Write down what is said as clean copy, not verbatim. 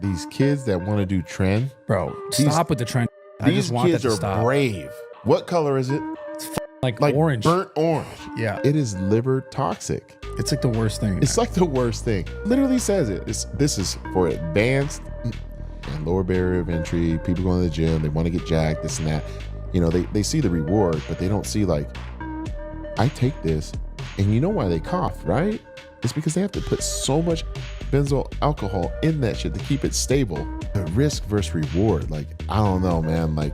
these kids that want to do TREN, Bro, stop with the trend. I these just want that kids to are stop. brave. What color is it? Like Like orange. burnt orange. Yeah. It is liver toxic. It's like the worst thing. It's like the worst thing. Literally says it. This is for advanced and lower barrier of entry. People going to the gym, they want to get jacked, this and that. You know, they see the reward, but they don't see like, I take this, and you know why they cough, right? It's because they have to put so much benzyl alcohol in that shit to keep it stable. The risk versus reward, like, I don't know, man. Like,